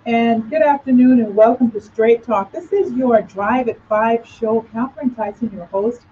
And good afternoon and welcome to Straight Talk. This is your Drive at 5 show. Catherine Tyson, your host.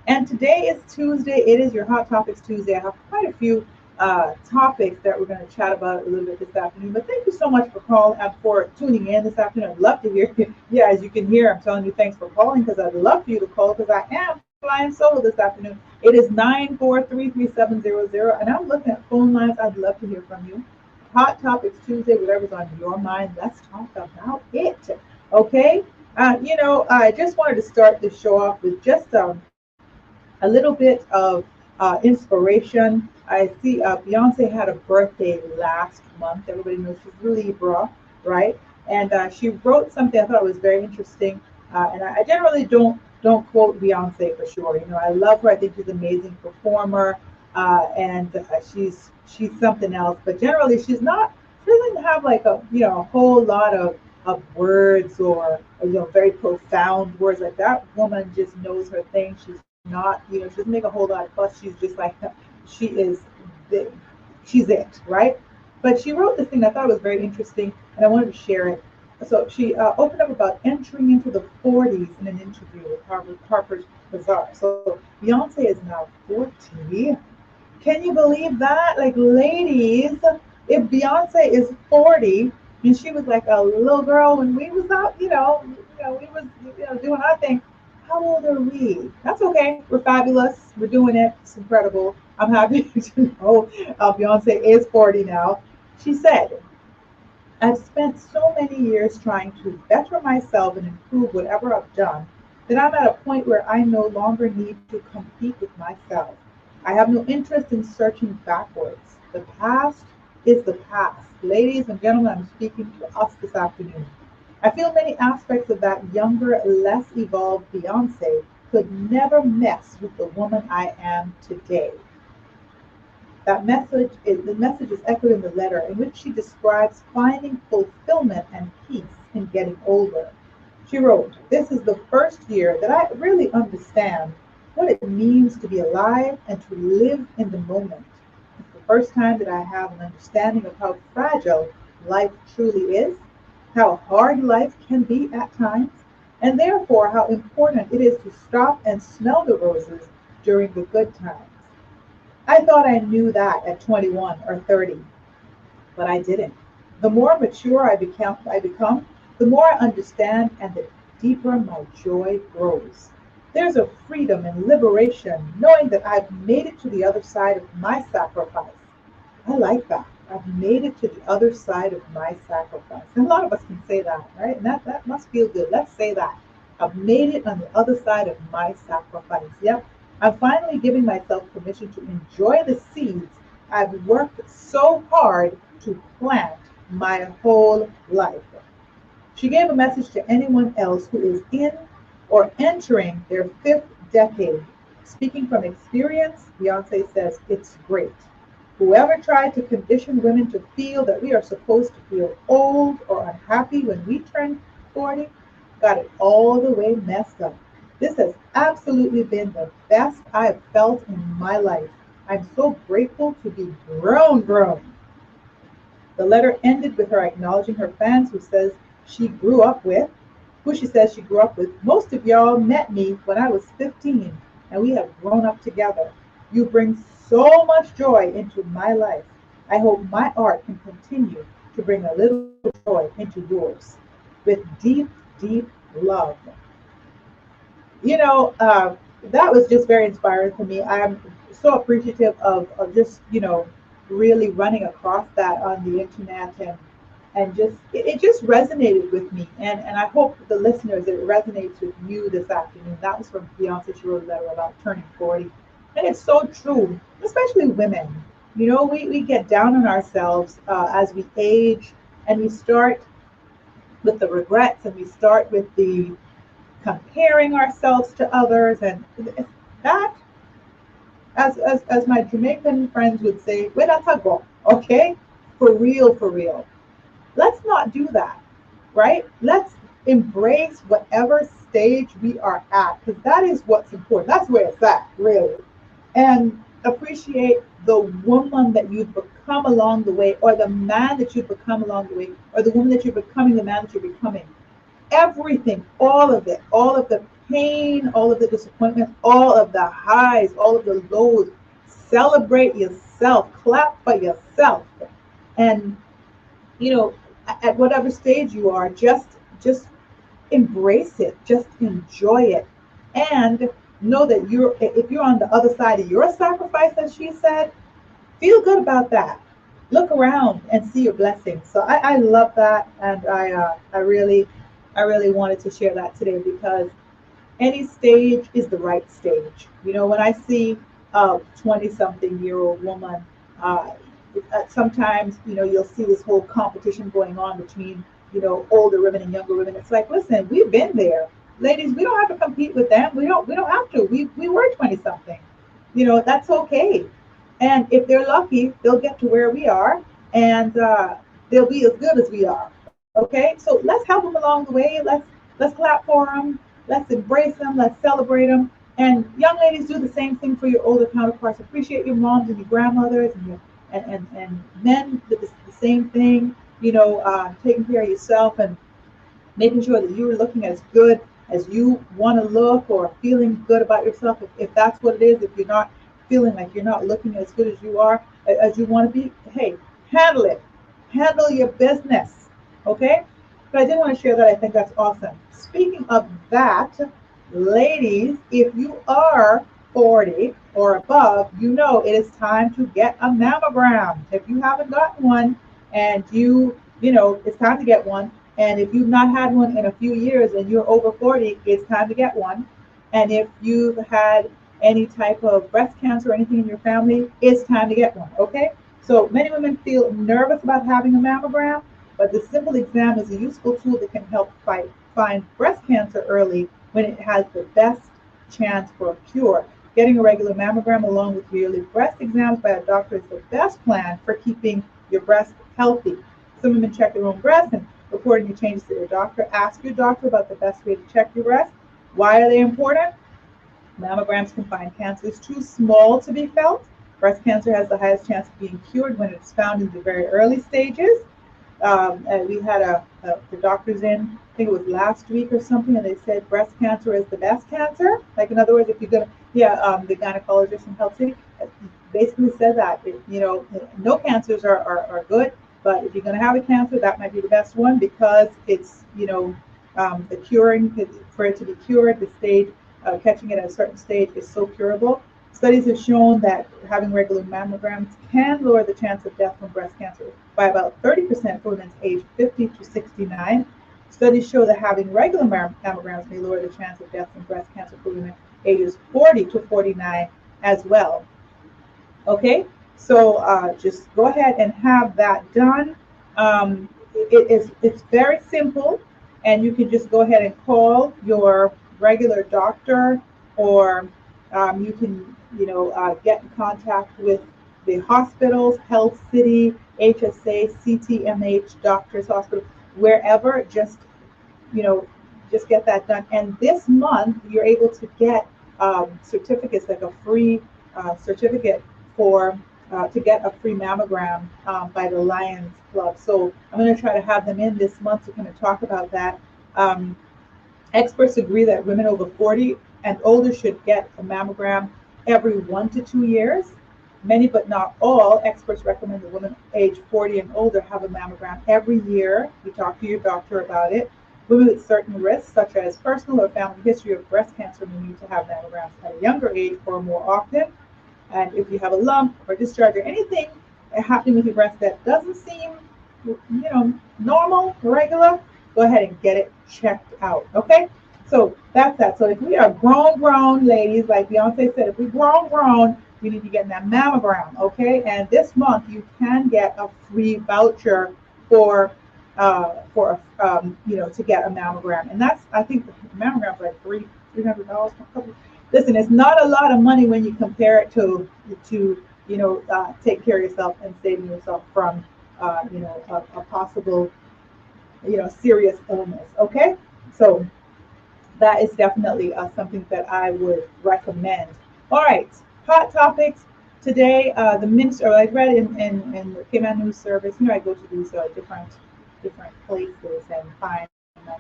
And today is Tuesday. It is your Hot Topics Tuesday. I have quite a few topics that we're going to chat about a little bit this afternoon. But thank you so much for calling and for tuning in this afternoon. I'd love to hear you. Yeah, as you can hear, I'm telling you thanks for calling because I'd love for you to call because I am flying solo this afternoon. It is 9433700 and I'm looking at phone lines. I'd love to hear from you. Hot Topics Tuesday, whatever's on your mind, let's talk about it. Okay? I just wanted to start the show off with just a little bit of inspiration. I see Beyonce had a birthday last month. Everybody knows she's a Libra, right? And she wrote something I thought was very interesting. And I generally don't quote Beyonce for sure. You know, I love her. I think she's an amazing performer, and she's something else. But generally, she's not. She doesn't have like a whole lot of words or very profound words like that. Woman just knows her thing. She's not, she doesn't make a whole lot of fuss. She's just like she is the, she's it, right? But she wrote this thing that I thought was very interesting, and I wanted to share it. So she opened up about entering into the 40s in an interview with Harper's Bazaar. So Beyonce is now 40. Can you believe that? Like, ladies, if Beyonce is 40 and she was like a little girl when we was out, we was doing our thing. How old are we? That's okay. We're fabulous. We're doing it. It's incredible. I'm happy to know Beyonce is 40 now. She said, I've spent so many years trying to better myself and improve whatever I've done that I'm at a point where I no longer need to compete with myself. I have no interest in searching backwards. The past is the past. Ladies and gentlemen, I'm speaking to us this afternoon. I feel many aspects of that younger, less evolved Beyonce could never mess with the woman I am today. The message is echoed in the letter in which she describes finding fulfillment and peace in getting older. She wrote, this is the first year that I really understand what it means to be alive and to live in the moment. It's the first time that I have an understanding of how fragile life truly is, how hard life can be at times, and therefore how important it is to stop and smell the roses during the good times. I thought I knew that at 21 or 30, but I didn't. The more mature I become, the more I understand and the deeper my joy grows. There's a freedom and liberation knowing that I've made it to the other side of my sacrifice. I like that. I've made it to the other side of my sacrifice. And a lot of us can say that, right? And that must feel good. Let's say that. I've made it on the other side of my sacrifice. Yep. I'm finally giving myself permission to enjoy the seeds I've worked so hard to plant my whole life. She gave a message to anyone else who is in or entering their fifth decade. Speaking from experience, Beyonce says it's great. Whoever tried to condition women to feel that we are supposed to feel old or unhappy when we turn 40 got it all the way messed up. This has absolutely been the best I have felt in my life. I'm so grateful to be grown. The letter ended with her acknowledging her fans who she says she grew up with. Most of y'all met me when I was 15, and we have grown up together. You bring so much joy into my life. I hope my art can continue to bring a little joy into yours. With deep, deep love. You know, that was just very inspiring for me. I'm so appreciative of just, really running across that on the internet and just it just resonated with me and I hope the listeners it resonates with you this afternoon. That was from Beyonce. She wrote a letter about turning 40, and it's so true, especially women. We get down on ourselves as we age, and we start with the regrets, and we start with the comparing ourselves to others, and that, as my Jamaican friends would say, where that's a go, okay? For real. Let's not do that, right? Let's embrace whatever stage we are at, because that is what's important. That's where it's at, really. And appreciate the woman that you've become become along the way, or the man that you've become along the way, or the woman that you're becoming, the man that you're becoming, everything, all of it, all of the pain, all of the disappointment, all of the highs, all of the lows. Celebrate yourself, clap for yourself, and at whatever stage you are, just embrace it, just enjoy it, and know that if you're on the other side of your sacrifice, as she said, feel good about that. Look around and see your blessings. So I love that, and I really wanted to share that today, because any stage is the right stage. When I see a 20-something-year-old woman, uh, sometimes, you'll see this whole competition going on between, older women and younger women. It's like, listen, we've been there. Ladies, we don't have to compete with them. We don't have to. We were 20-something. That's okay. And if they're lucky, they'll get to where we are, and they'll be as good as we are. Okay? So let's help them along the way. Let's clap for them. Let's embrace them. Let's celebrate them. And young ladies, do the same thing for your older counterparts. Appreciate your moms and your grandmothers, and men did the same thing. Taking care of yourself and making sure that you're looking as good as you want to look, or feeling good about yourself. If that's what it is, if you're not feeling like you're not looking as good as you are, as you want to be, hey, handle it. Handle your business. Okay? But I did want to share that. I think that's awesome. Speaking of that, ladies, if you are 40 or above, it is time to get a mammogram. If you haven't gotten one, and it's time to get one. And if you've not had one in a few years and you're over 40, it's time to get one. And if you've had any type of breast cancer or anything in your family, it's time to get one. Okay? So many women feel nervous about having a mammogram, but the simple exam is a useful tool that can help find breast cancer early, when it has the best chance for a cure. Getting a regular mammogram along with yearly breast exams by a doctor is the best plan for keeping your breast healthy. Some women check their own breasts and report any changes to their doctor. Ask your doctor about the best way to check your breast. Why are they important? Mammograms can find cancers too small to be felt. Breast cancer has the highest chance of being cured when it's found in the very early stages. And we had the doctors in, I think it was last week or something, and they said breast cancer is the best cancer. Like, in other words, if you're going to, the gynecologist in Health City basically said that, no cancers are good, but if you're going to have a cancer, that might be the best one, because it's, the curing, for it to be cured, the stage, catching it at a certain stage is so curable. Studies have shown that having regular mammograms can lower the chance of death from breast cancer by about 30% for women aged 50 to 69. Studies show that having regular mammograms may lower the chance of death from breast cancer for women ages 40 to 49 as well. Okay, so just go ahead and have that done. It's very simple, and you can just go ahead and call your regular doctor, or you can get in contact with the hospitals, Health City, HSA, CTMH, Doctors Hospital, wherever. Just get that done. And this month, you're able to get certificates, like a free certificate for to get a free mammogram by the Lions Club. So I'm going to try to have them in this month to kind of talk about that. Experts agree that women over 40 and older should get a mammogram every 1 to 2 years. Many, but not all, experts recommend that women age 40 and older have a mammogram every year. You talk to your doctor about it. Women with certain risks, such as personal or family history of breast cancer, may need to have mammograms at a younger age or more often. And if you have a lump or discharge or anything happening with your breast that doesn't seem, normal, regular, go ahead and get it checked out. Okay? So that's that. So if we are grown ladies, like Beyonce said, if we're grown, we need to get that mammogram. Okay? And this month you can get a free voucher to get a mammogram. And that's, I think the mammogram's like $300. Listen, it's not a lot of money when you compare it to take care of yourself and saving yourself from a possible serious illness. Okay, so that is definitely something that I would recommend. All right, hot topics. Today, the minister, I read in the Cayman News Service, I go to these different places and find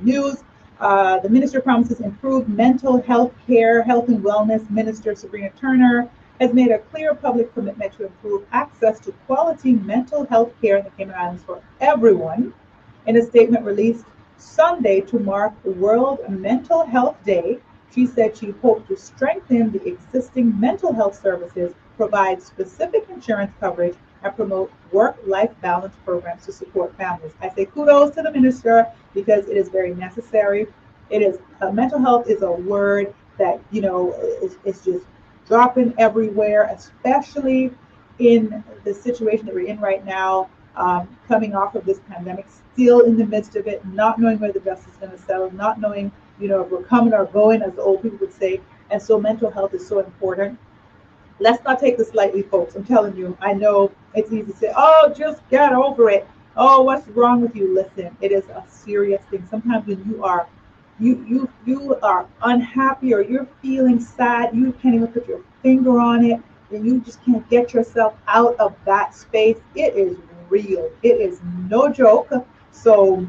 news. The minister promises improved mental health care, health and wellness. Minister Sabrina Turner has made a clear public commitment to improve access to quality mental health care in the Cayman Islands for everyone. In a statement released Sunday to mark World Mental Health Day, she said she hoped to strengthen the existing mental health services, provide specific insurance coverage, and promote work-life balance programs to support families. I say kudos to the minister because it is very necessary. It is mental health is a word that is just dropping everywhere, especially in the situation that we're in right now, coming off of this pandemic, still in the midst of it, not knowing where the dust is going to settle, not knowing, if we're coming or going, as the old people would say. And so mental health is so important. Let's not take this lightly, folks. I'm telling you, I know it's easy to say, oh, just get over it. Oh, what's wrong with you? Listen, it is a serious thing. Sometimes when you are unhappy or you're feeling sad, you can't even put your finger on it, and you just can't get yourself out of that space. It is real. It is no joke. So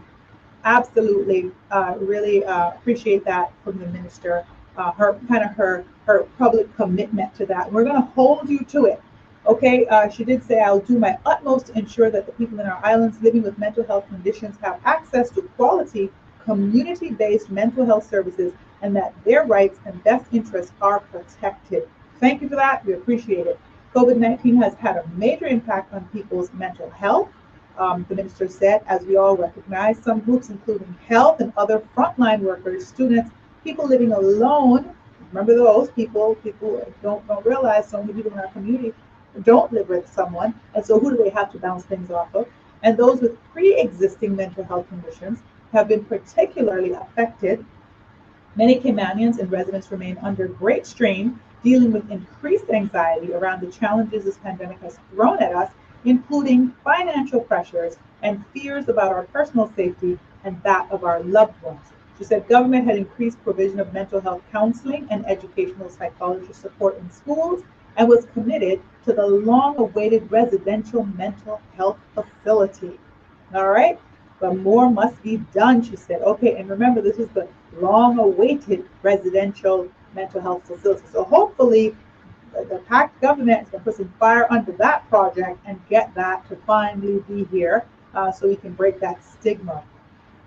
absolutely, really appreciate that from the minister. Her public commitment to that. We're going to hold you to it. Okay, she did say, I'll do my utmost to ensure that the people in our islands living with mental health conditions have access to quality, community-based mental health services, and that their rights and best interests are protected. Thank you for that. We appreciate it. COVID-19 has had a major impact on people's mental health. The minister said, as we all recognize, some groups, including health and other frontline workers, students, people living alone, remember those people don't realize so many people in our community don't live with someone, and so who do they have to bounce things off of? And those with pre-existing mental health conditions have been particularly affected. Many Caymanians and residents remain under great strain, dealing with increased anxiety around the challenges this pandemic has thrown at us, including financial pressures and fears about our personal safety and that of our loved ones. She said government had increased provision of mental health counseling and educational psychology support in schools and was committed to the long-awaited residential mental health facility. All right? But more must be done, she said. Okay, and remember, this is the long-awaited residential mental health facility. So hopefully, the PAC government is going to put some fire under that project and get that to finally be here, so we can break that stigma,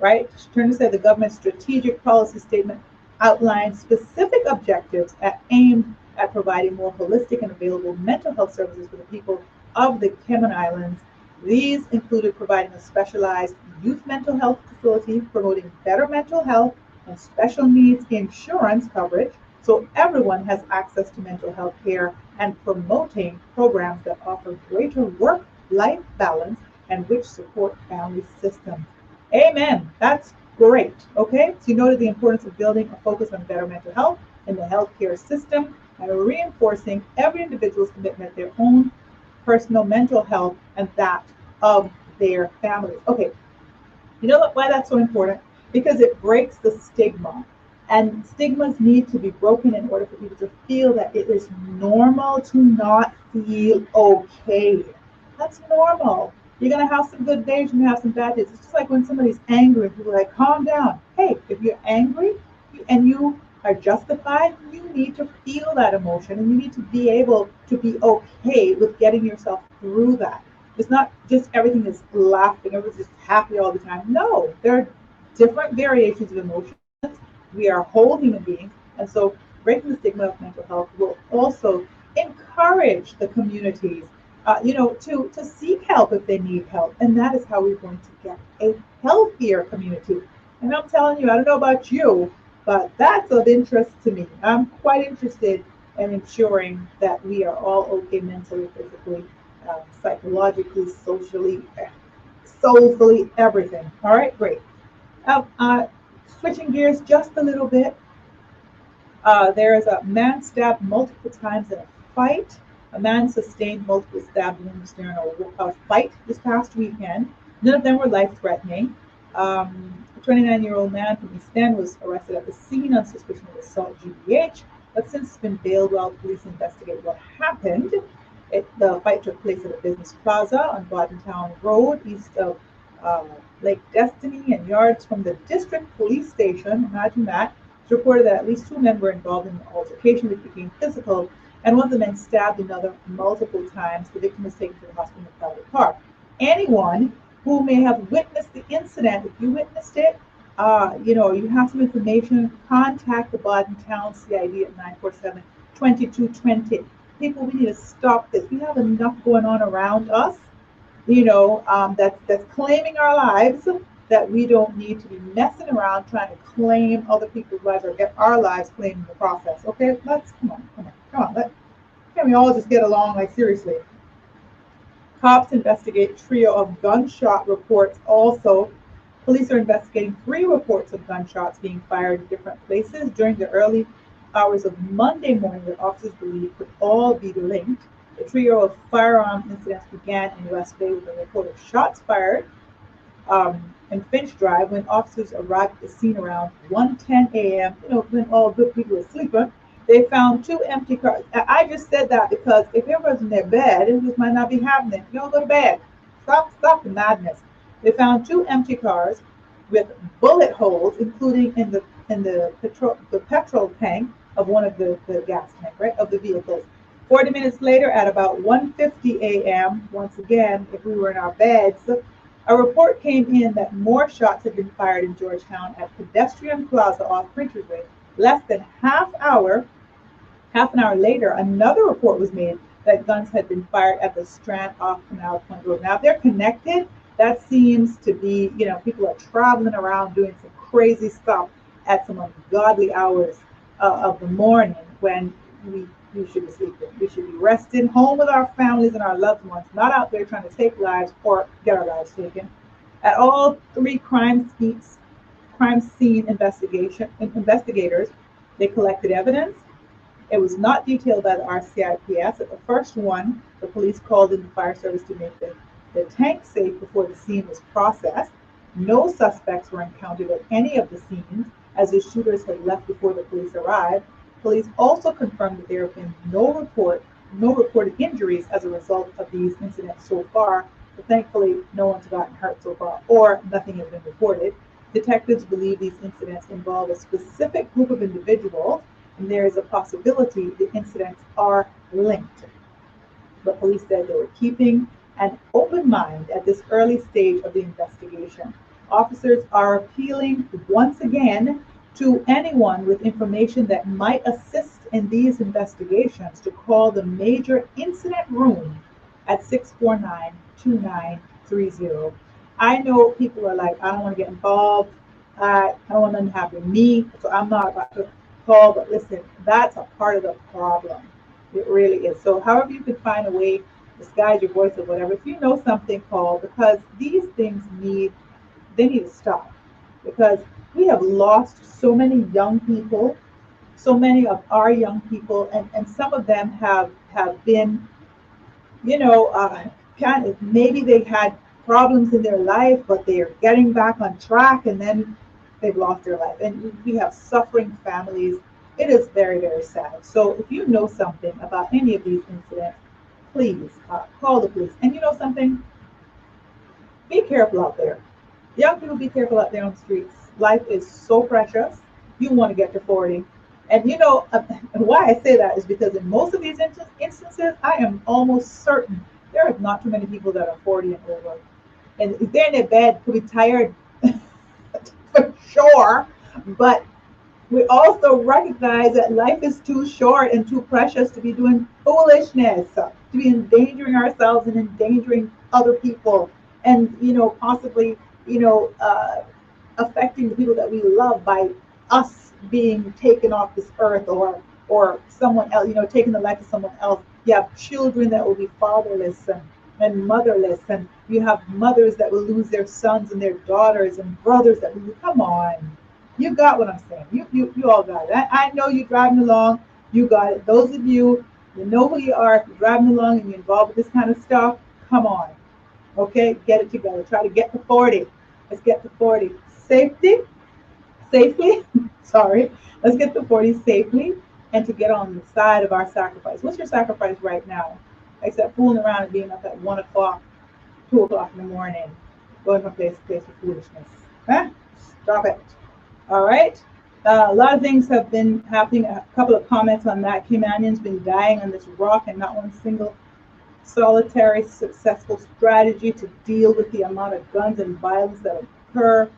right? Turner said the government's strategic policy statement outlines specific objectives aimed at providing more holistic and available mental health services for the people of the Cayman Islands. These included providing a specialized youth mental health facility, promoting better mental health and special needs insurance coverage so everyone has access to mental health care, and promoting programs that offer greater work-life balance and which support family systems. Amen. That's great. Okay, so you noted the importance of building a focus on better mental health in the healthcare system and reinforcing every individual's commitment to their own personal mental health and that of their families. Okay, you know why that's so important? Because it breaks the stigma. And stigmas need to be broken in order for people to feel that it is normal to not feel okay. That's normal. You're going to have some good days, you're going to have some bad days. It's just like when somebody's angry, people are like, calm down. Hey, if you're angry and you are justified, you need to feel that emotion and you need to be able to be okay with getting yourself through that. It's not just everything is laughing, everything's just happy all the time. No, there are different variations of emotions. We are whole human beings, and so breaking the stigma of mental health will also encourage the communities, to seek help if they need help, and that is how we're going to get a healthier community. And I'm telling you, I don't know about you, but that's of interest to me. I'm quite interested in ensuring that we are all okay mentally, physically, psychologically, socially, soulfully, everything. All right, great. Switching gears just a little bit, there is a man stabbed multiple times in a fight. A man sustained multiple stab wounds during a fight this past weekend. None of them were life-threatening. A 29-year-old man from East End was arrested at the scene on suspicion of assault GBH, but since been bailed while police investigate what happened. The fight took place at a business plaza on Town Road, east of uh, Lake Destiny, and yards from the district police station. Imagine that. It's reported that at least two men were involved in the altercation, which became physical, and one of the men stabbed another multiple times. The victim was taken to the hospital in a private car. Anyone who may have witnessed the incident, if you witnessed it, you have some information, contact the Baden Town CID at 947-2220. People, we need to stop this. We have enough going on around us, that's claiming our lives, that we don't need to be messing around trying to claim other people's lives or get our lives claimed in the process. Okay, let's come on. Can we all just get along? Like, seriously. Cops investigate trio of gunshot reports. Also, police are investigating 3 reports of gunshots being fired in different places during the early hours of Monday morning that officers believe could all be linked. The trio of firearm incidents began in West Bay with a report of shots fired in Finch Drive when officers arrived at the scene around 1:10 a.m. When all good people were sleeping. They found 2 empty cars. I just said that because if everyone's in their bed, this might not be happening. You don't go to bed. Stop the madness. They found 2 empty cars with bullet holes, including in the petrol tank of one of the gas tank, right, of the vehicles. 40 minutes later, at about 1:50 a.m., once again, if we were in our beds, a report came in that more shots had been fired in Georgetown at Pedestrian Plaza off Printers Way. Less than half an hour later, another report was made that guns had been fired at the Strand off Canal Point Road. Now, if they're connected, that seems to be, people are traveling around doing some crazy stuff at some ungodly hours of the morning when we should be sleeping. We should be resting home with our families and our loved ones, not out there trying to take lives or get our lives taken. At all 3 crime scene investigators, they collected evidence. It was not detailed by the RCIPS. At the first one, the police called in the fire service to make the tank safe before the scene was processed. No suspects were encountered at any of the scenes, as the shooters had left before the police arrived. Police also confirmed that there have been no reported injuries as a result of these incidents so far, but thankfully no one's gotten hurt so far, or nothing has been reported. Detectives believe these incidents involve a specific group of individuals, and there is a possibility the incidents are linked. The police said they were keeping an open mind at this early stage of the investigation. Officers are appealing once again to anyone with information that might assist in these investigations to call the Major Incident Room at 649-2930. I know people are like, I don't want to get involved. I don't want nothing to happen to me, so I'm not about to call. But listen, that's a part of the problem. It really is. So however you can find a way, disguise your voice or whatever, if you know something, call, because these things need to stop. Because we have lost so many young people, so many of our young people, and some of them have been, kind of, maybe they had problems in their life, but they are getting back on track, and then they've lost their life. And we have suffering families. It is very, very sad. So if you know something about any of these incidents, please call the police. And you know something? Be careful out there. Young people, be careful out there on the streets. Life is so precious. You want to get to 40. And why I say that is because in most of these instances, I am almost certain there are not too many people that are 40 and over. And if they're in their bed, could be tired for sure. But we also recognize that life is too short and too precious to be doing foolishness, to be endangering ourselves and endangering other people, and possibly affecting the people that we love by us being taken off this earth, or someone else, taking the life of someone else. You have children that will be fatherless and motherless, and you have mothers that will lose their sons and their daughters, and brothers that will. Come on, you got what I'm saying. You all got it. I know you're driving along. You got it. Those of you, you know who you are. If you're driving along and you're involved with this kind of stuff, come on. Okay, get it together. Try to get to 40. Let's get to 40 safely. Sorry. Let's get to 40 safely and to get on the side of our sacrifice. What's your sacrifice right now? except fooling around and being up at 1 o'clock, 2 o'clock in the morning, going from place to place for foolishness. Huh? Stop it. All right. A lot of things have been happening. A couple of comments on that. Humanion's been dying on this rock, and not one single solitary successful strategy to deal with the amount of guns and violence that occur,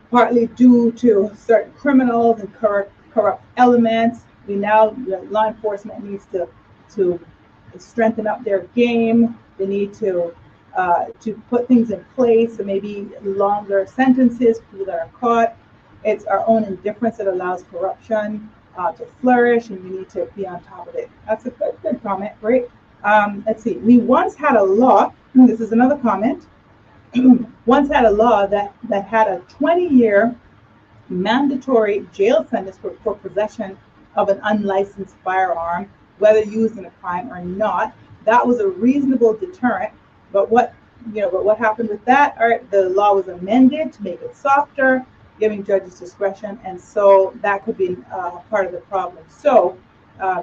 partly due to certain criminals and corrupt elements. Law enforcement needs to strengthen up their game. They need to put things in place, so maybe longer sentences for people that are caught. It's our own indifference that allows corruption to flourish, and we need to be on top of it. That's a good comment, right? Let's see. We once had a law. This is another comment. Once had a law that had a 20-year mandatory jail sentence for possession of an unlicensed firearm, whether used in a crime or not. That was a reasonable deterrent. But what happened with that? All right, the law was amended to make it softer, giving judges discretion, and so that could be part of the problem. So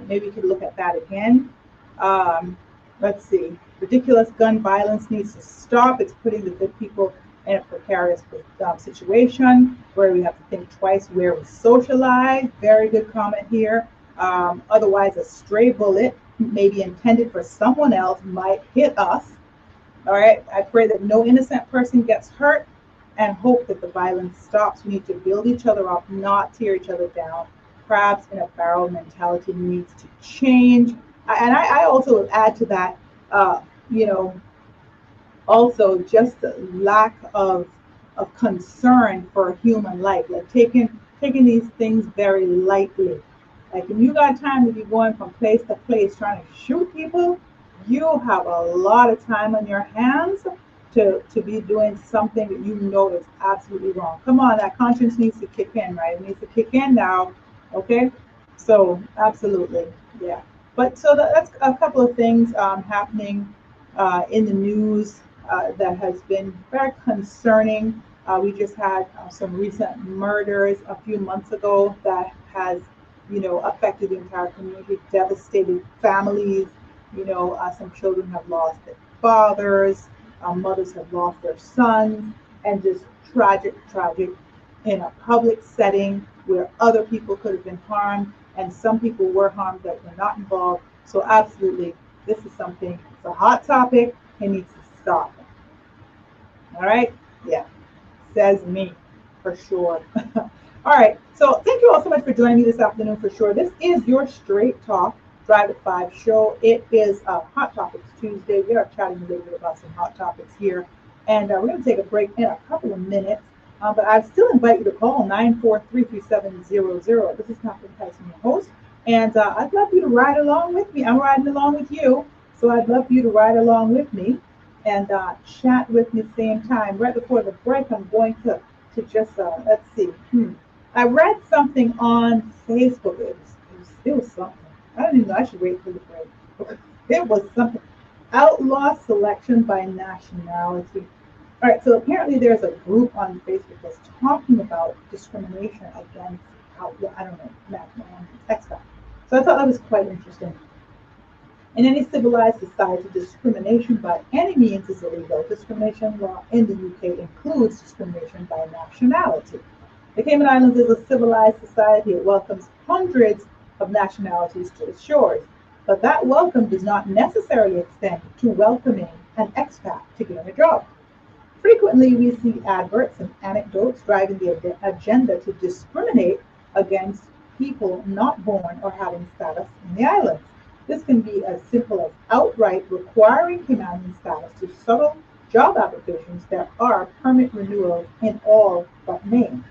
maybe we could look at that again. Let's see. Ridiculous gun violence needs to stop. It's putting the good people in a precarious situation where we have to think twice where we socialize. Very good comment here. Otherwise, a stray bullet, maybe intended for someone else, might hit us. All right. I pray that no innocent person gets hurt, and hope that the violence stops. We need to build each other up, not tear each other down. Crabs in a barrel mentality needs to change. And I also would add to that, also just the lack of concern for human life, like taking these things very lightly. Like, if you got time to be going from place to place trying to shoot people, you have a lot of time on your hands to be doing something that you know is absolutely wrong. Come on, that conscience needs to kick in, right? It needs to kick in now, okay? So, absolutely, yeah. But so that's a couple of things happening in the news that has been very concerning. We just had some recent murders a few months ago that has, affected the entire community, devastated families. Some children have lost their fathers, mothers have lost their sons, and just tragic in a public setting where other people could have been harmed, and some people were harmed that were not involved. So absolutely, this is something, it's a hot topic, it needs to stop. All right? Yeah, says me, for sure. All right, so thank you all so much for joining me this afternoon, for sure. This is your Straight Talk Drive at 5 show. It is Hot Topics Tuesday. We are chatting a little bit about some hot topics here. And we're going to take a break in a couple of minutes. But I still invite you to call 943-3700. This is Dr. Tyson, your host. And I'd love you to ride along with me. I'm riding along with you. So I'd love for you to ride along with me and chat with me at the same time. Right before the break, I'm going to just, let's see. I read something on Facebook. It was something. I don't even know. I should wait for the break. It was something. Outlaw selection by nationality. All right, so apparently there's a group on Facebook that's talking about discrimination against outlaw, I don't know, nationality, textile. So I thought that was quite interesting. In any civilized society, discrimination by any means is illegal. Discrimination law in the UK includes discrimination by nationality. The Cayman Islands is a civilized society. It welcomes hundreds of nationalities to its shores, but that welcome does not necessarily extend to welcoming an expat to gain a job. Frequently, we see adverts and anecdotes driving the agenda to discriminate against people not born or having status in the islands. This can be as simple as outright requiring Caymanian status to subtle job applications that are permit renewals in all but name.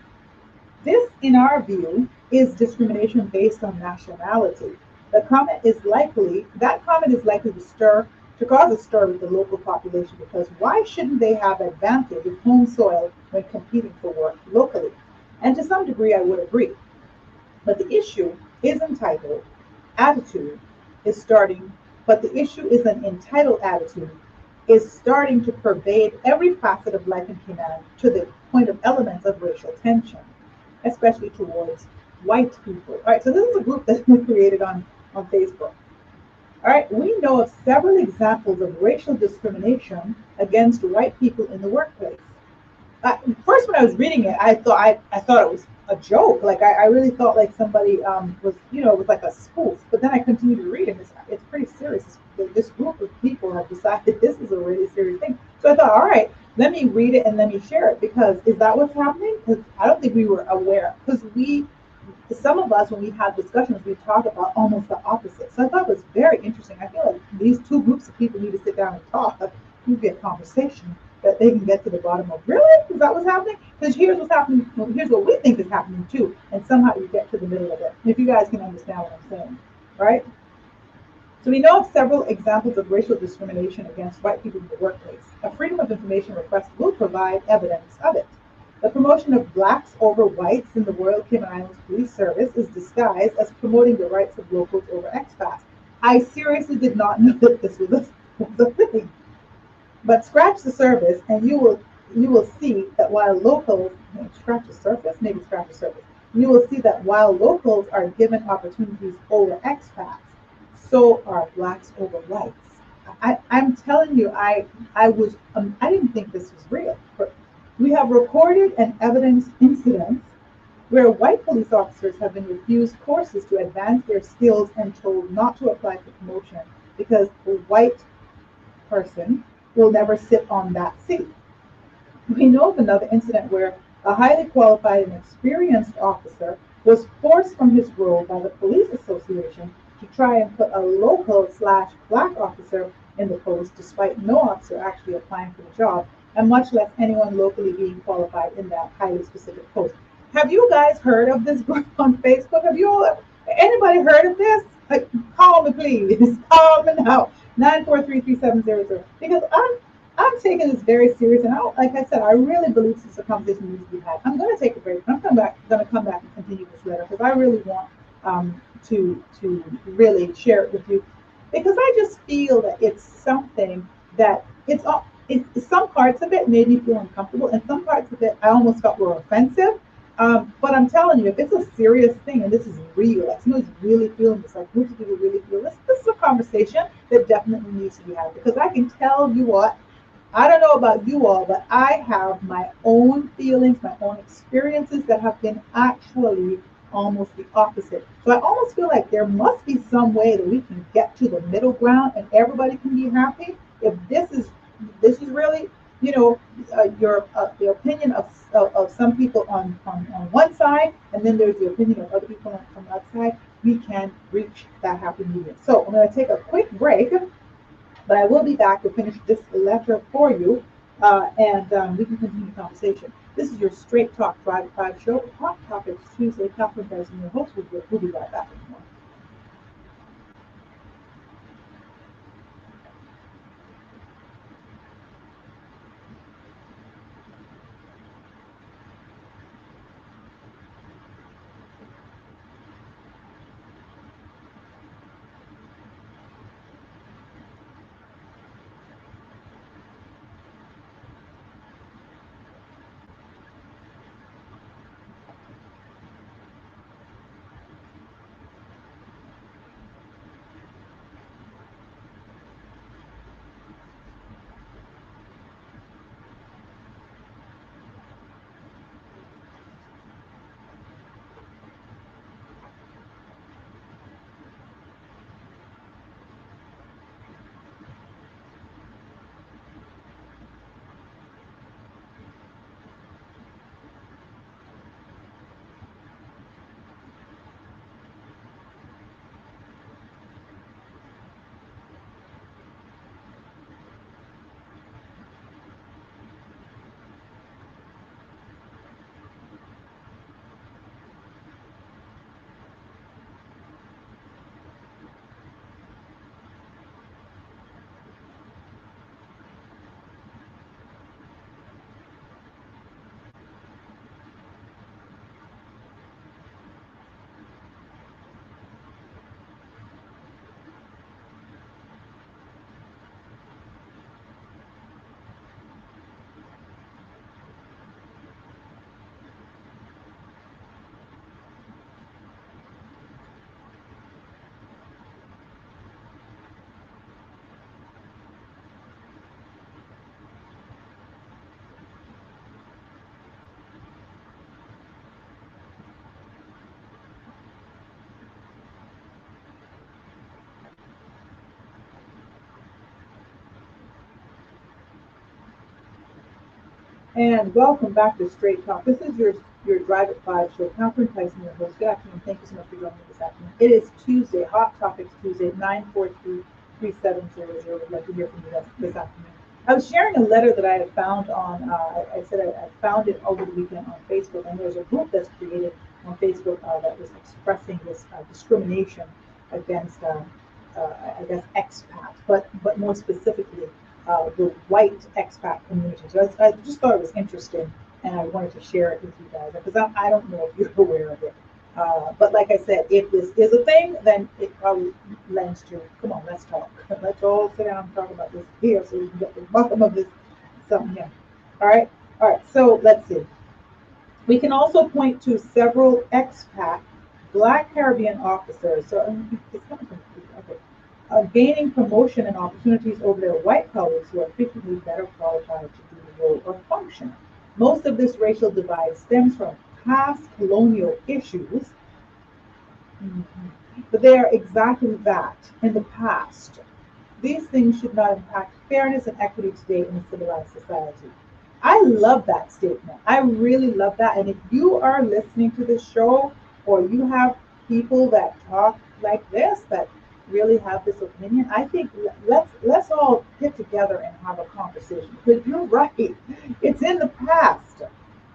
This, in our view, is discrimination based on nationality. That comment is likely to cause a stir with the local population, because why shouldn't they have advantage of home soil when competing for work locally? And to some degree, I would agree. But the issue is entitled attitude is starting, but the issue is an entitled attitude is starting to pervade every facet of life in Cayman, to the point of elements of racial tension, especially towards white people. All right, so this is a group that's been created on Facebook. All right, we know of several examples of racial discrimination against white people in the workplace. First, when I was reading it, I thought it was a joke. Like I really thought like somebody was, it was like a spoof. But then I continued to read it. It's pretty serious. This group of people have decided this is a really serious thing. So I thought, all right, let me read it and let me share it, because is that what's happening? Because I don't think we were aware. Because some of us, when we had discussions, we talk about almost the opposite. So I thought it was very interesting. I feel like these two groups of people need to sit down and talk. You get conversation that they can get to the bottom of. Really? Is that what's happening? Because here's what's happening. Well, here's what we think is happening too, and somehow you get to the middle of it. If you guys can understand what I'm saying, right? So we know of several examples of racial discrimination against white people in the workplace. A Freedom of Information request will provide evidence of it. The promotion of blacks over whites in the Royal Cayman Islands Police Service is disguised as promoting the rights of locals over expats. I seriously did not know that this was a thing. But scratch the surface, and you will see that while locals scratch the surface, maybe scratch the surface, you will see that while locals are given opportunities over expats, so are blacks over whites. I'm telling you, I didn't think this was real. But we have recorded and evidenced incidents where white police officers have been refused courses to advance their skills and told not to apply for promotion because the white person will never sit on that seat. We know of another incident where a highly qualified and experienced officer was forced from his role by the police association to try and put a local slash black officer in the post, despite no officer actually applying for the job, and much less anyone locally being qualified in that highly specific post. Have you guys heard of this group on Facebook? Have you all, anybody heard of this? Call me, please. Call me now. 9433700. Because I'm taking this very serious, and like I said, I really believe this is a conversation needs to be had. I'm going to take a break. I'm going to come back and continue this later, because I really want to really share it with you, because I just feel that it's something that some parts of it made me feel uncomfortable, and some parts of it I almost felt were offensive. But I'm telling you, if it's a serious thing and this is real, like someone's really feeling this, like groups of people really feel this, this is a conversation that definitely needs to be had. Because I can tell you what, I don't know about you all, but I have my own feelings, my own experiences that have been actually almost the opposite. So I almost feel like there must be some way that we can get to the middle ground and everybody can be happy. If this is really, your the opinion of some people on one side, and then there's the opinion of other people on the other side, we can reach that happy medium. So I'm going to take a quick break, but I will be back to finish this letter for you, and we can continue the conversation. This is your Straight Talk Friday 5 show, Hot Topics Tuesday. Catherine Tyson, your host. We'll be right back. And welcome back to Straight Talk. This is your Drive at 5 show. Catherine Tyson, your host. Good afternoon. Thank you so much for joining me this afternoon. It is Tuesday, Hot Topics Tuesday, 943-3700. Would like to hear from you this afternoon. I was sharing a letter that I had found on, I said I found it over the weekend on Facebook, and there's a group that's created on Facebook that was expressing this discrimination against, I guess, expats, but more specifically, the white expat community. So I just thought it was interesting, and I wanted to share it with you guys because I don't know if you're aware of it. But like I said, if this is a thing, then it probably lends to, come on, let's talk. Let's all sit down and talk about this here so we can get the bottom of this something here. All right? All right, so let's see. We can also point to several expat Black Caribbean officers. So it's kind of confusing. Okay. Gaining promotion and opportunities over their white colleagues who are frequently better qualified to do the role or function. Most of this racial divide stems from past colonial issues, but they are exactly that in the past. These things should not impact fairness and equity today in a civilized society. I love that statement. I really love that. And if you are listening to this show or you have people that talk like this, that really have this opinion, I think let's all get together and have a conversation. Because you're right. It's in the past.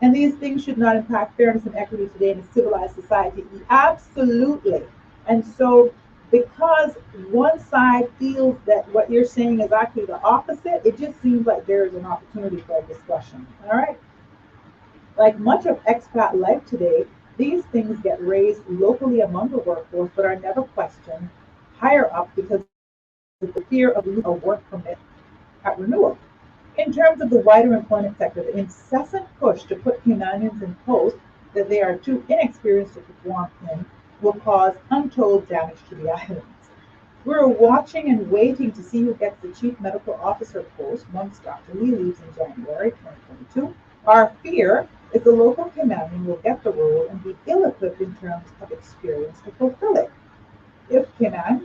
And these things should not impact fairness and equity today in a civilized society. Absolutely. And so because one side feels that what you're saying is actually the opposite, it just seems like there's an opportunity for a discussion. All right. Like much of expat life today, these things get raised locally among the workforce but are never questioned higher up because of the fear of losing a work permit at renewal. In terms of the wider employment sector, the incessant push to put Canadians in posts that they are too inexperienced to perform in will cause untold damage to the islands. We're watching and waiting to see who gets the chief medical officer post once Dr. Lee leaves in January 2022. Our fear is the local Canadian will get the role and be ill-equipped in terms of experience to fulfill it. If Canada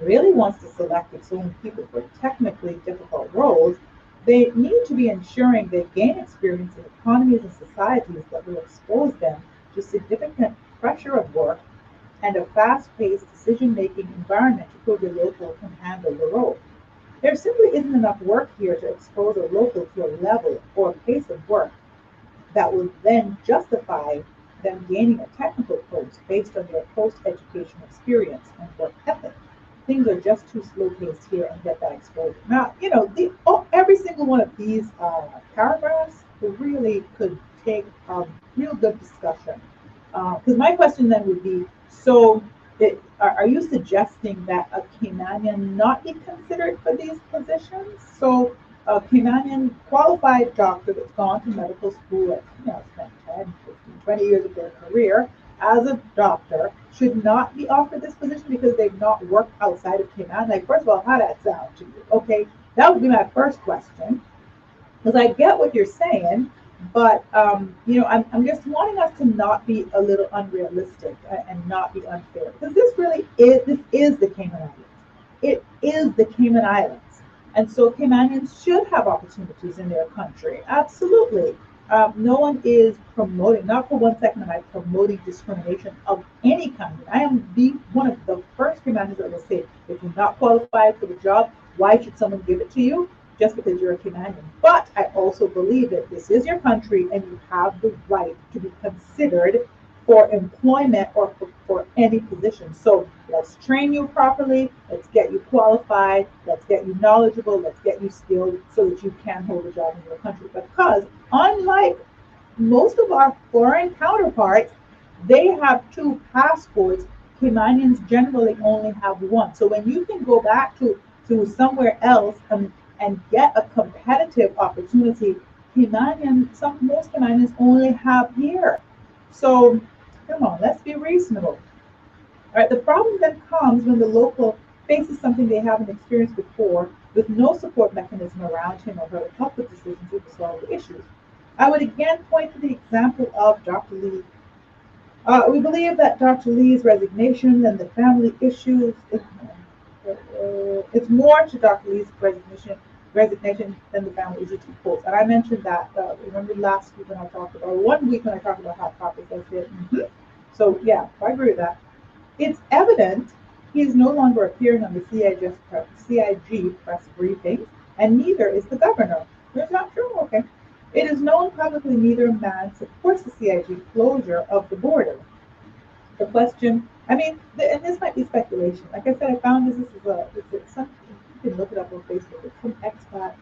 really wants to select its own people for technically difficult roles, they need to be ensuring they gain experience in economies and societies that will expose them to significant pressure of work and a fast-paced decision-making environment to prove the local can handle the role. There simply isn't enough work here to expose a local to a level or pace of work that would then justify them gaining a technical post based on their post-education experience and work ethic. Things are just too slow-paced here and get that exposure. Now, every single one of these paragraphs really could take a real good discussion. Because my question then would be, so are you suggesting that a Canadian not be considered for these positions? So a Canadian qualified doctor that's gone to medical school at, spent 10, 15, 20 years of their career as a doctor should not be offered this position because they've not worked outside of Canada? Like, first of all, how that sound to you? Okay, that would be my first question. Because I get what you're saying, but I'm just wanting us to not be a little unrealistic and not be unfair, because this is the Cayman Islands. It is the Cayman Islands, and so Caymanians should have opportunities in their country. Absolutely. No one is promoting, not for 1 second am I promoting discrimination of any kind. I am one of the first Caymanians that will say, if you're not qualified for the job, why should someone give it to you? Just because you're a Canadian. But I also believe that this is your country and you have the right to be considered for employment or for any position. So let's train you properly, let's get you qualified, let's get you knowledgeable, let's get you skilled so that you can hold a job in your country. Because unlike most of our foreign counterparts, they have two passports. Canadians generally only have one. So when you can go back to somewhere else and get a competitive opportunity, most Canadians only have here. So come on, let's be reasonable. All right, the problem then comes when the local faces something they haven't experienced before with no support mechanism around him or her to help with decisions or to solve the issues. I would again point to the example of Dr. Lee. We believe that Dr. Lee's resignation and the family issues, it's more to Dr. Lee's resignation resignation, then the family is to post. And I mentioned that, remember last week when I talked about, or 1 week when I talked about hot topics, I said, So yeah, I agree with that. It's evident he is no longer appearing on the CIG press briefings, and neither is the governor. That's not true? Okay. It is known publicly neither man supports the CIG closure of the border. The question, I mean, and this might be speculation. Like I said, I found it's some, you can look it up on Facebook. It's some expat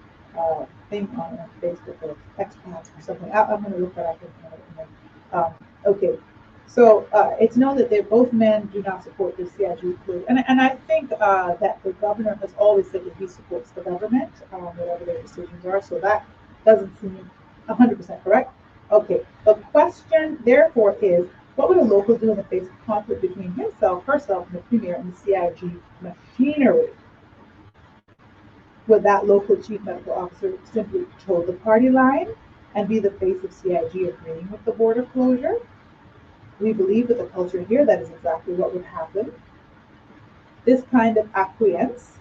thing on Facebook or expats or something. I'm going to look that up in a minute. Okay, so it's known that they both men do not support the CIG crew, and I think that the governor has always said that he supports the government, whatever their decisions are. So that doesn't seem 100% correct. Okay, the question therefore is, what would a local do in the face of conflict between himself, herself, and the premier and the CIG machinery? Would that local chief medical officer simply toe the party line and be the face of CIG agreeing with the border closure? We believe with the culture here that is exactly what would happen. This kind of acquiescence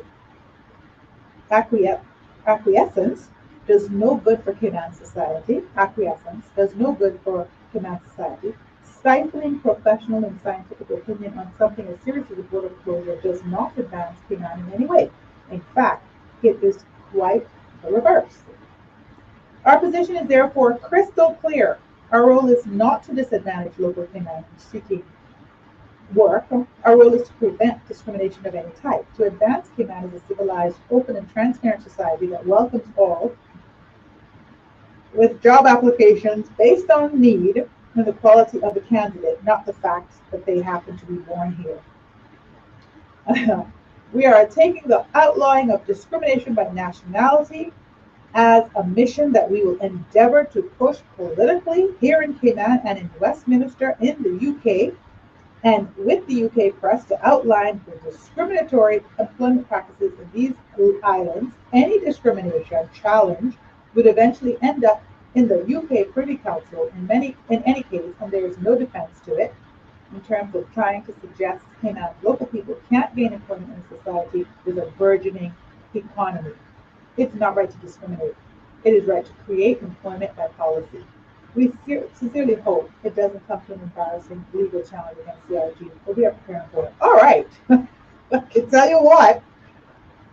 does no good for Canaan society. Acquiescence does no good for Canaan society. Stifling professional and scientific opinion on something as serious as a border closure does not advance Canaan in any way. In fact, it is quite the reverse. Our position is therefore crystal clear. Our role is not to disadvantage local Canaan seeking work. Our role is to prevent discrimination of any type, to advance Canaan as a civilized, open, and transparent society that welcomes all with job applications based on need and the quality of the candidate, not the fact that they happen to be born here. We are taking the outlawing of discrimination by nationality as a mission that we will endeavor to push politically here in Canaan and in Westminster in the UK, and with the UK press to outline the discriminatory employment practices in these islands. Any discrimination challenge would eventually end up in the UK Privy Council in any case, and there is no defense to it in terms of trying to suggest Canaan local people can't gain employment in a society with a burgeoning economy. It's not right to discriminate. It is right to create employment by policy. We sincerely hope it doesn't come to an embarrassing legal challenge against CIG, but we are preparing for it. All right. I can tell you what.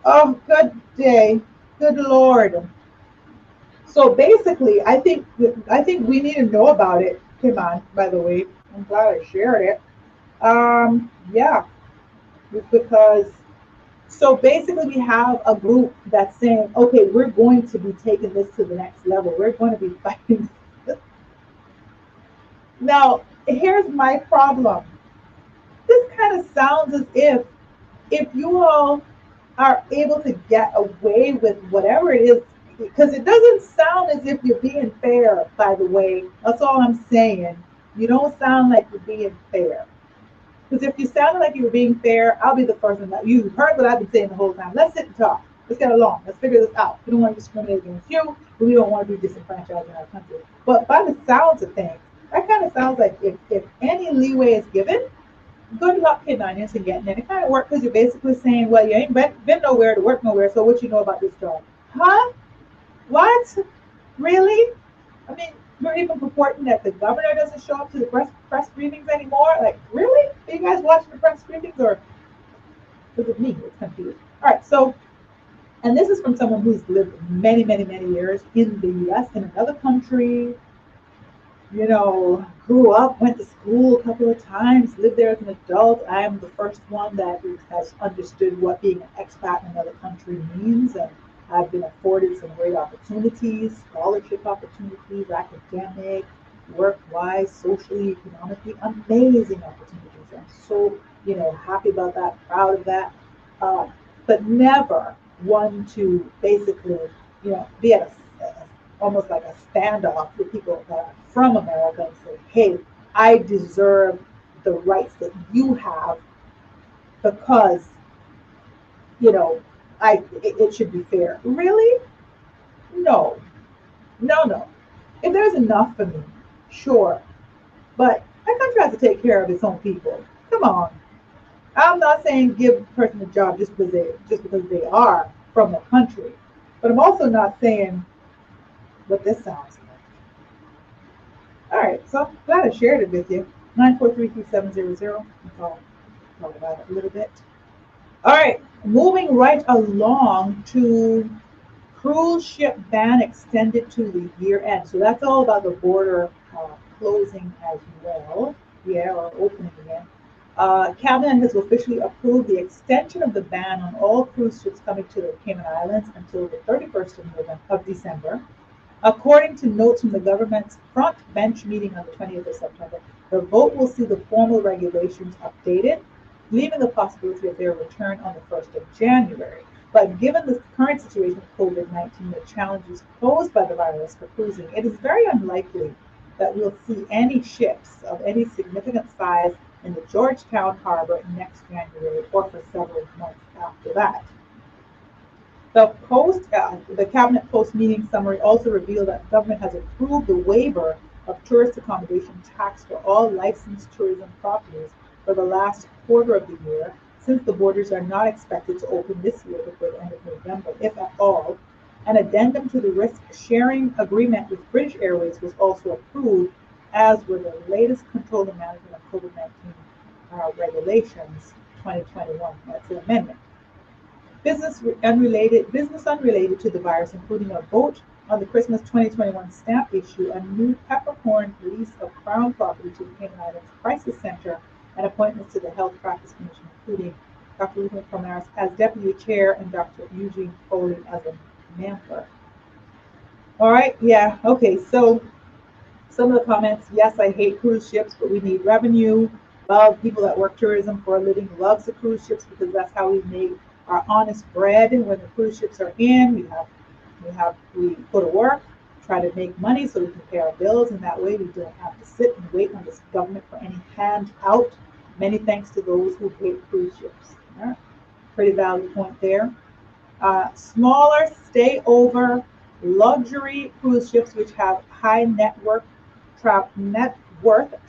Oh, good day. Good Lord. So basically, I think we need to know about it. Come on, by the way. I'm glad I shared it. Yeah, because so basically we have a group that's saying, okay, we're going to be taking this to the next level. We're going to be fighting. Now, here's my problem. This kind of sounds as if you all are able to get away with whatever it is, because it doesn't sound as if you're being fair, by the way. That's all I'm saying. You don't sound like you're being fair. Because if you sounded like you were being fair, I'll be the first one that you heard what I've been saying the whole time. Let's sit and talk. Let's get along. Let's figure this out. We don't want to discriminate against you, but we don't want to be disenfranchised in our country. But by the sounds of things, that kind of sounds like if any leeway is given, good luck kid onions and getting in. It kind of works because you're basically saying, well, you ain't been nowhere to work nowhere, so what you know about this job? Huh? What? Really? I mean, you're even purporting that the governor doesn't show up to the press briefings anymore? Like, really? Are you guys watching the press briefings, or is it me? It's confused. All right, so, and this is from someone who's lived many, many, many years in the U.S., in another country, grew up, went to school a couple of times, lived there as an adult. I am the first one that has understood what being an expat in another country means, and I've been afforded some great opportunities, scholarship opportunities, academic, work-wise, socially, economically, amazing opportunities. I'm so, happy about that, proud of that. But never one to basically, be at almost like a standoff with people that are from America and say, hey, I deserve the rights that you have because, it should be fair. Really? No. No. If there's enough for me, sure. But my country has to take care of its own people. Come on. I'm not saying give a person a job just because they are from the country. But I'm also not saying what this sounds like. All right, so I'm glad I shared it with you. 9433700. I'll talk about it a little bit. All right, moving right along to cruise ship ban extended to the year end. So that's all about the border closing as well. Yeah, or opening again. Cabinet has officially approved the extension of the ban on all cruise ships coming to the Cayman Islands until the 31st of December. According to notes from the government's front bench meeting on the 20th of September, the vote will see the formal regulations updated, leaving the possibility of their return on the 1st of January. But given the current situation of COVID-19, the challenges posed by the virus for cruising, it is very unlikely that we'll see any ships of any significant size in the Georgetown harbor next January or for several months after that. The Cabinet post-meeting summary also revealed that the government has approved the waiver of tourist accommodation tax for all licensed tourism properties for the last quarter of the year, since the borders are not expected to open this year before the end of November, if at all. An addendum to the risk-sharing agreement with British Airways was also approved, as were the latest control and management of COVID-19 regulations 2021. That's the amendment. Business unrelated to the virus, including a vote on the Christmas 2021 stamp issue, a new peppercorn lease of Crown property to the Cayman Islands Crisis Center, and appointments to the Health Practice Commission, including Dr. Ruben Pomaris as Deputy Chair and Dr. Eugene Foley as a member. All right, yeah, okay, so some of the comments, yes, I hate cruise ships, but we need revenue. Well, people that work tourism for a living loves the cruise ships because that's how we make our honest bread. And when the cruise ships are in, we go to work, try to make money so we can pay our bills, and that way we don't have to sit and wait on this government for any handout. Many thanks to those who hate cruise ships. All right. Pretty valid point there. Smaller, stay over, luxury cruise ships which have high net worth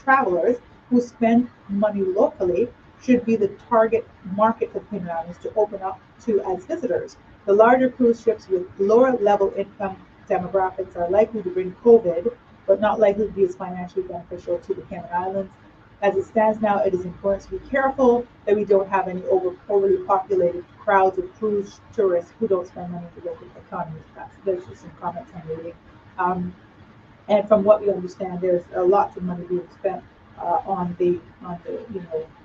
travelers who spend money locally should be the target market for Cayman Islands to open up to as visitors. The larger cruise ships with lower level income demographics are likely to bring COVID, but not likely to be as financially beneficial to the Cayman Islands. As it stands now, it is important to be careful that we don't have any overly populated crowds of cruise tourists who don't spend money in the local economy. There's just some comments I'm reading. And from what we understand, there's lots of money being spent on the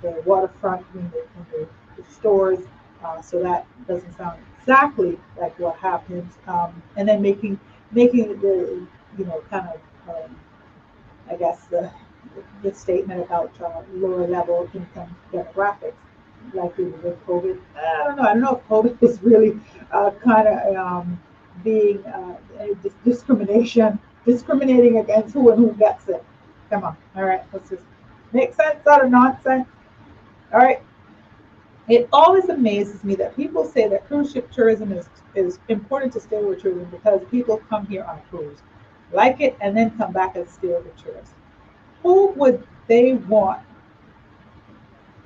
the waterfront, in the stores. So that doesn't sound exactly like what happens. And then making the kind of I guess the statement about lower level income demographics likely with COVID. I don't know. I don't know if COVID is really being discriminating against who and who gets it. Come on. All right. Let's just make sense out of nonsense. All right. It always amazes me that people say that cruise ship tourism is important to stay over tourism because people come here on a cruise, like it, and then come back as stay over tourists. Who would they want?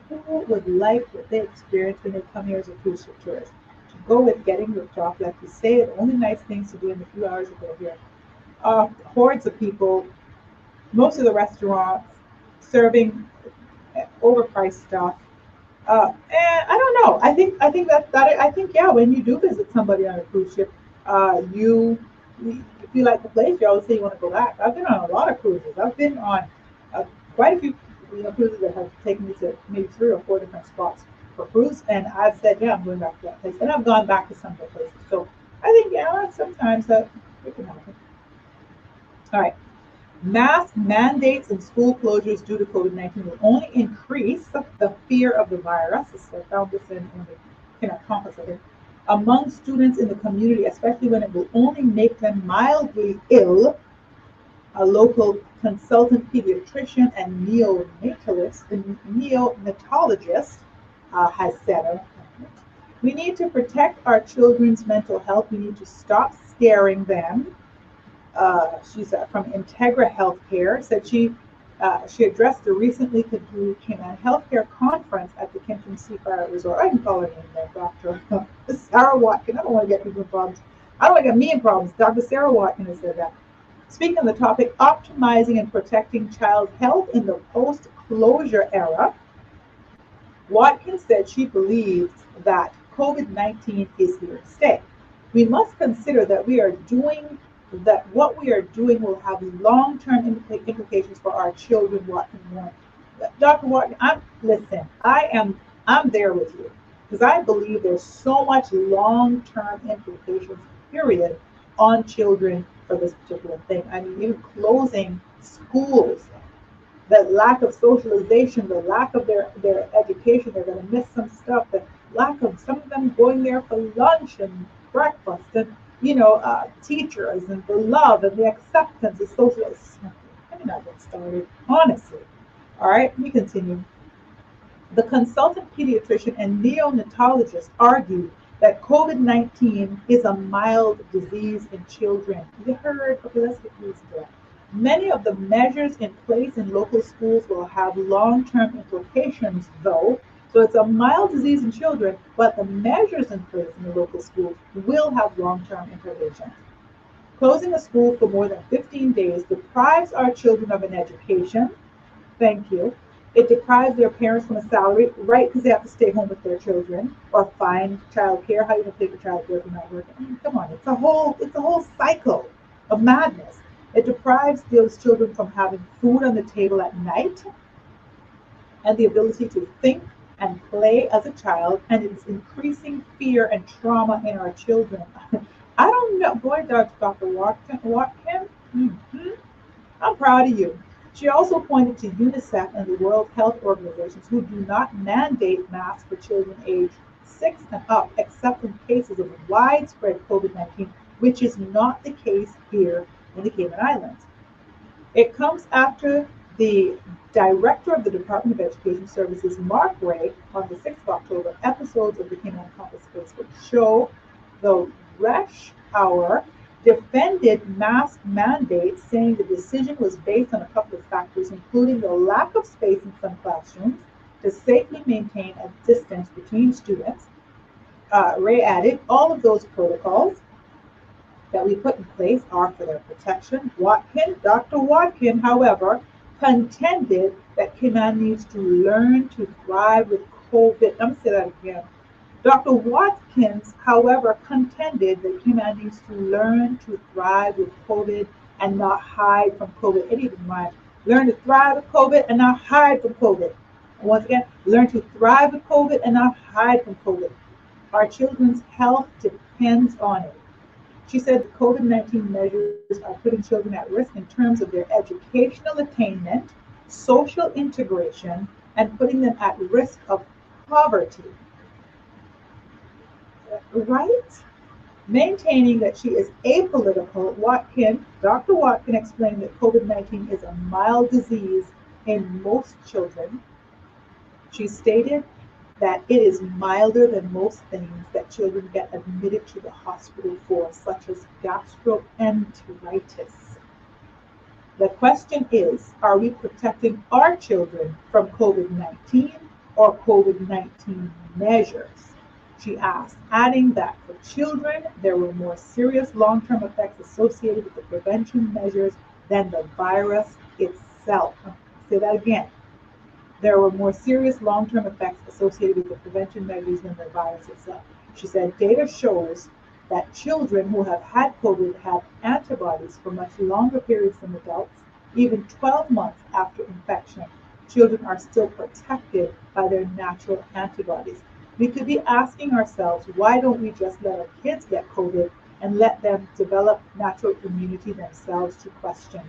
Who would like what they experience when they come here as a cruise ship tourist? To go with getting ripped off, like you say, the only nice things to do in the few hours you go here. Hordes of people, most of the restaurants serving overpriced stuff. And I don't know. I think yeah. When you do visit somebody on a cruise ship, you if you like the place, you always say you want to go back. I've been on a lot of cruises. I've been on quite a few cruises that have taken me to maybe 3 or 4 different spots for cruise, and I've said, yeah, I'm going back to that place, and I've gone back to some of the places. So I think yeah, sometimes that it can happen. All right. Mask mandates and school closures due to COVID-19 will only increase the fear of the virus. So I found this in the compass of it, among students in the community, especially when it will only make them mildly ill. A local consultant pediatrician and neonatologist has said, we need to protect our children's mental health. We need to stop scaring them. She's from Integra Healthcare, said she addressed the recently concluded Cayman Healthcare Conference at the Kimpton Seafire Resort. I can call her name there, Dr. Sarah Watkins. I don't want to get people involved. I don't get me in problems. Dr. Sarah Watkins said that. Speaking of the topic, optimizing and protecting child health in the post-closure era, Watkins said she believes that COVID-19 is here to stay. We must consider that what we are doing will have long-term implications for our children. Watkins warned. Dr. Watkins, I'm there with you because I believe there's so much long-term implications, period, on children for this particular thing. I mean, even closing schools, the lack of socialization, the lack of their education, they're going to miss some stuff, the lack of some of them going there for lunch and breakfast, and teachers and the love and the acceptance, the social. Let me not get started, honestly. All right, we continue. The consultant pediatrician and neonatologist argued that COVID-19 is a mild disease in children. You heard? Okay, let's get used to that. Many of the measures in place in local schools will have long-term implications, though. So it's a mild disease in children, but the measures in place in the local schools will have long-term implications. Closing a school for more than 15 days deprives our children of an education. Thank you. It deprives their parents from a salary, right? Because they have to stay home with their children or find childcare. How are you gonna pay for childcare if you're not working? I mean, come on, it's a whole cycle of madness. It deprives those children from having food on the table at night and the ability to think and play as a child, and it's increasing fear and trauma in our children. I don't know, boy, Dr. Watkins, I'm proud of you. She also pointed to UNICEF and the World Health Organizations, who do not mandate masks for children aged 6 and up, except in cases of widespread COVID-19, which is not the case here in the Cayman Islands. It comes after the director of the Department of Education Services, Mark Ray, on the 6th of October, episodes of the Cayman Compass Facebook show the rush hour defended mask mandates, saying the decision was based on a couple of factors, including the lack of space in some classrooms to safely maintain a distance between students. Ray added, all of those protocols that we put in place are for their protection. Dr. Watkin, however, contended that Cayman needs to learn to thrive with COVID. I'm going to say that again. Dr. Watkins, however, contended that Cayman needs to learn to thrive with COVID and not hide from COVID. It even rhymes. Learn to thrive with COVID and not hide from COVID. And once again, learn to thrive with COVID and not hide from COVID. Our children's health depends on it. She said the COVID-19 measures are putting children at risk in terms of their educational attainment, social integration, and putting them at risk of poverty. Right? Maintaining that she is apolitical, Dr. Watkin explained that COVID-19 is a mild disease in most children. She stated that it is milder than most things that children get admitted to the hospital for, such as gastroenteritis. The question is, are we protecting our children from COVID-19 or COVID-19 measures? She asked, adding that for children, there were more serious long-term effects associated with the prevention measures than the virus itself. I'll say that again. There were more serious long-term effects associated with the prevention measures than the virus itself. She said data shows that children who have had COVID have antibodies for much longer periods than adults. Even 12 months after infection, children are still protected by their natural antibodies. We could be asking ourselves, why don't we just let our kids get COVID and let them develop natural immunity themselves to question?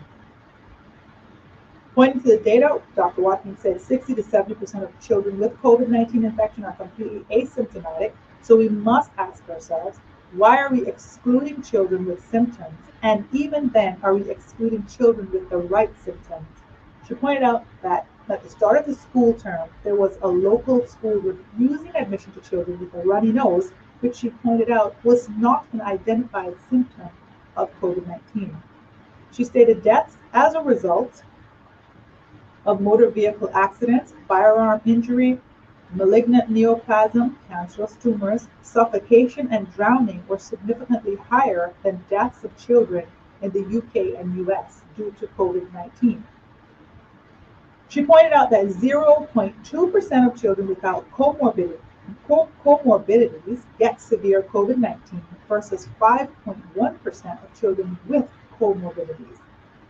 Pointing to the data, Dr. Watkins said 60 to 70% of children with COVID-19 infection are completely asymptomatic. So we must ask ourselves, why are we excluding children with symptoms? And even then, are we excluding children with the right symptoms? She pointed out that at the start of the school term, there was a local school refusing admission to children with a runny nose, which she pointed out was not an identified symptom of COVID-19. She stated deaths as a result of motor vehicle accidents, firearm injury, Malignant neoplasm, cancerous tumors, suffocation, and drowning were significantly higher than deaths of children in the UK and US due to COVID-19. She pointed out that 0.2% of children without comorbidities get severe COVID-19 versus 5.1% of children with comorbidities.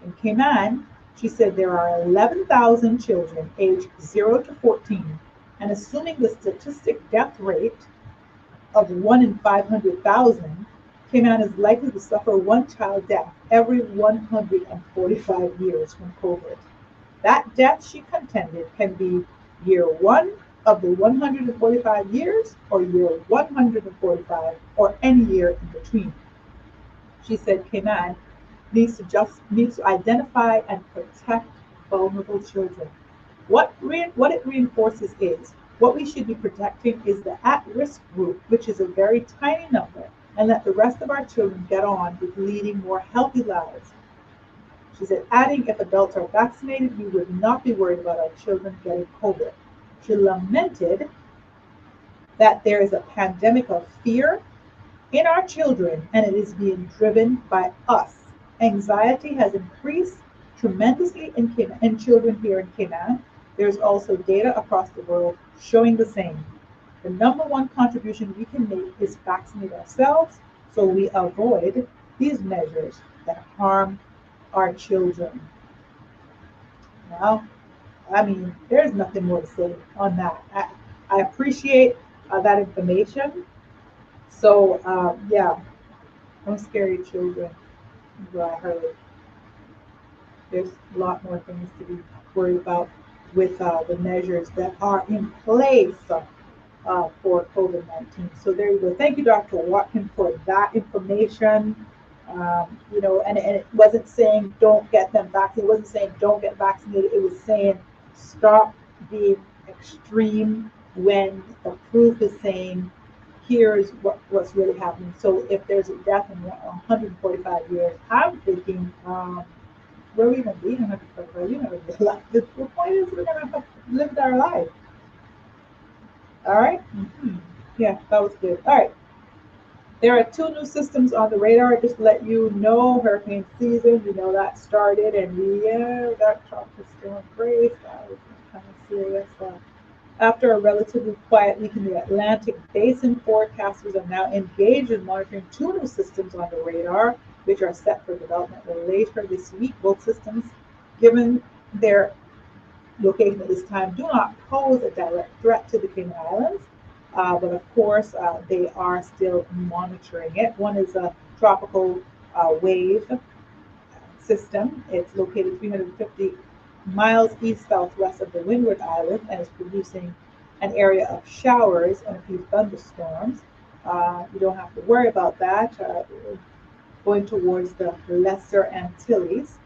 In Cayman, she said there are 11,000 children aged 0 to 14, and assuming the statistic death rate of 1 in 500,000, Cayman is likely to suffer one child death every 145 years from COVID. That death, she contended, can be year 1 of the 145 years or year 145 or any year in between. She said Cayman needs to identify and protect vulnerable children. What it reinforces is what we should be protecting is the at-risk group, which is a very tiny number, and let the rest of our children get on with leading more healthy lives. She said, adding, if adults are vaccinated, we would not be worried about our children getting COVID. She lamented that there is a pandemic of fear in our children, and it is being driven by us. Anxiety has increased tremendously in children here in Cayman. There's also data across the world showing the same. The number one contribution we can make is vaccinate ourselves so we avoid these measures that harm our children. Now, I mean, there's nothing more to say on that. I appreciate that information. So, yeah, no scary children, is what I heard. There's a lot more things to be worried about with the measures that are in place for COVID-19. So there you go. Thank you, Dr. Watkins, for that information. And it wasn't saying don't get them vaccinated. It wasn't saying don't get vaccinated. It was saying stop being extreme when the proof is saying here's what's really happening. So if there's a death in 145 years, I'm thinking, where are we going to be in 145 years? We're never be alive. The point is we're going to have lived our life. All right? Mm-hmm. Yeah, that was good. All right. There are 2 new systems on the radar. Just to let you know, hurricane season, that started, and that talk is still in grace. That was kind of serious. After a relatively quiet week in the Atlantic Basin, forecasters are now engaged in monitoring 2 new systems on the radar, which are set for development later this week. Both systems, given their location at this time, do not pose a direct threat to the Cayman Islands. But of course, they are still monitoring it. One is a tropical wave system. It's located 350 miles east-southwest of the Windward Island and is producing an area of showers and a few thunderstorms. You don't have to worry about that. Going towards the Lesser Antilles.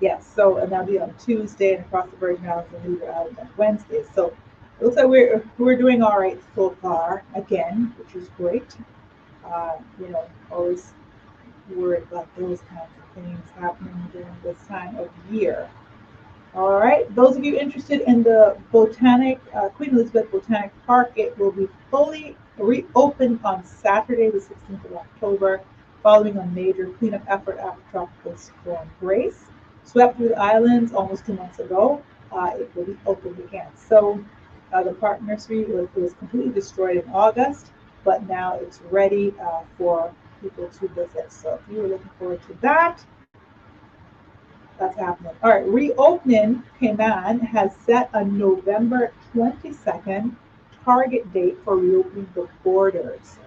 Yes, so and that'll be on Tuesday and across the Virgin Islands and Leeward Islands on Wednesday. So it looks like we're doing all right so far again, which is great. Always worried about those kinds of things happening during this time of year. All right, those of you interested in the Queen Elizabeth Botanic Park, it will be fully reopened on Saturday, the 16th of October, following a major cleanup effort after Tropical Storm Grace swept through the islands almost 2 months ago. It will be opened again. So the park nursery was completely destroyed in August, but now it's ready for people to visit. So if you were looking forward to that, that's happening. All right, Reopening Cayman has set a November 22nd target date for reopening the borders.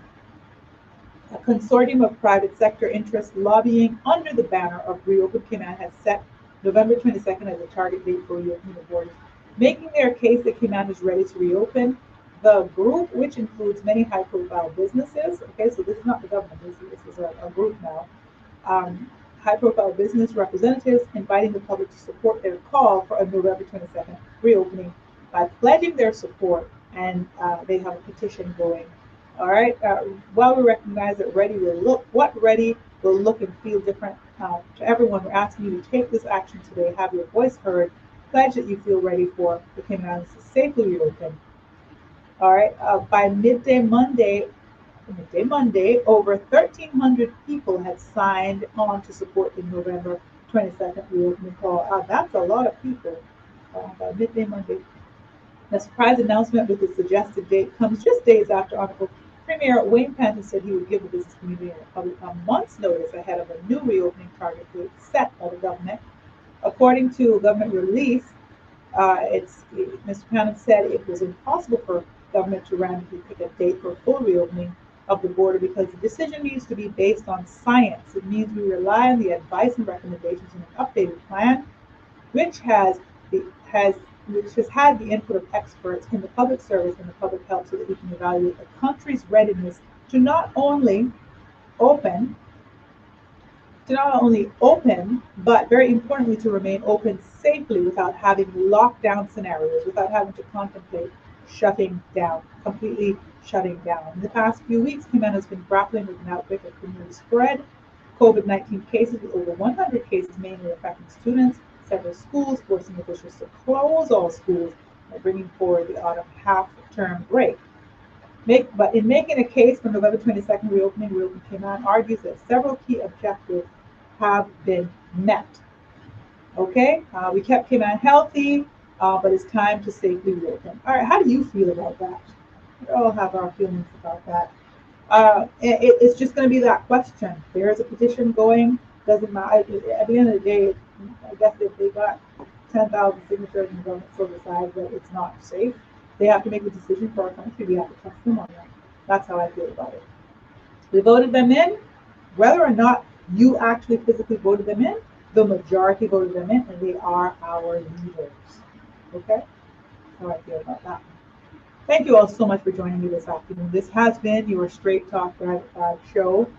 A consortium of private sector interests lobbying under the banner of Reopen Cayman has set November 22nd as a target date for reopening the borders, making their case that Cayman is ready to reopen. The group, which includes many high-profile businesses, okay, so this is not the government, this is a group now, high-profile business representatives inviting the public to support their call for a November 22nd reopening by pledging their support, and they have a petition going. All right, while we recognize that Ready will look and feel different to everyone, we're asking you to take this action today, have your voice heard, pledge that you feel ready for the Cayman Islands to safely reopen. All right, by midday Monday, over 1,300 people had signed on to support the November 22nd reopening call. That's a lot of people by midday Monday. The surprise announcement with the suggested date comes just days after Honorable Premier Wayne Panton said he would give the business community and the public a month's notice ahead of a new reopening target date set by the government. According to a government release, Mr. Panton said it was impossible for government to randomly pick a date for full reopening of the border because the decision needs to be based on science. It means we rely on the advice and recommendations in an updated plan, which the, has which has had the input of experts in the public service and the public health so that we can evaluate the country's readiness to not only open but very importantly, to remain open safely without having lockdown scenarios, without having to contemplate completely shutting down. In the past few weeks, Cayman has been grappling with an outbreak of community spread COVID-19 cases, with over 100 cases mainly affecting students, several schools forcing officials to close all schools and bringing forward the autumn half-term break. But in making a case for November 22nd reopening, Reopen Cayman argues that several key objectives have been met. Okay, we kept Cayman healthy, but it's time to safely reopen. All right, how do you feel about that? We all have our feelings about that. It's just going to be that question. There is a petition going. Doesn't matter. At the end of the day, I guess if they got 10,000 signatures and the government still decides that it's not safe, they have to make a decision for our country. We have to trust them on that. That's how I feel about it. We voted them in. Whether or not you actually physically voted them in, the majority voted them in, and they are our leaders. Okay? That's how I feel about that. Thank you all so much for joining me this afternoon. This has been your Straight Talk show.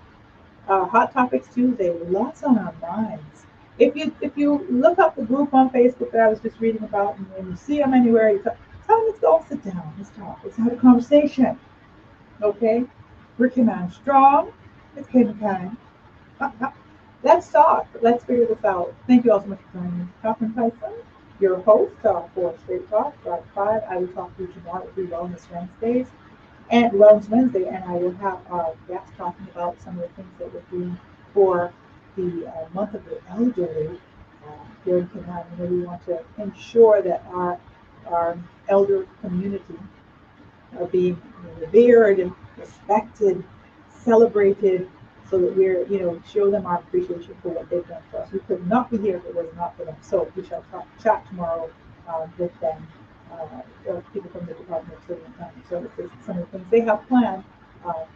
Hot Topics Tuesday. Lots on our minds. If you look up the group on Facebook that I was just reading about, and when you see them anywhere, tell them, let's go sit down. Let's talk. Let's have a conversation. Okay? We're Cayman strong. It's Cayman time. Let's talk. Let's figure this out. Thank you all so much for joining me. Catherine Tyson, your host for Straight Talk, Drive 5. I will talk to you tomorrow through Wellness Wednesday, and I will have our guests talking about some of the things that we're doing for the month of the elderly here in Cayman. We want to ensure that our elder community are being revered and respected, celebrated, so that we're, show them our appreciation for what they've done for us. We could not be here if it was not for them. So we shall chat tomorrow with them, people from the Department of Children and Family Services, some of the things they have planned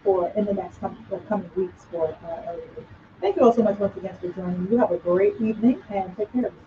for in the next coming weeks for elderly. Thank you all so much once again for joining me. You have a great evening and take care of yourself.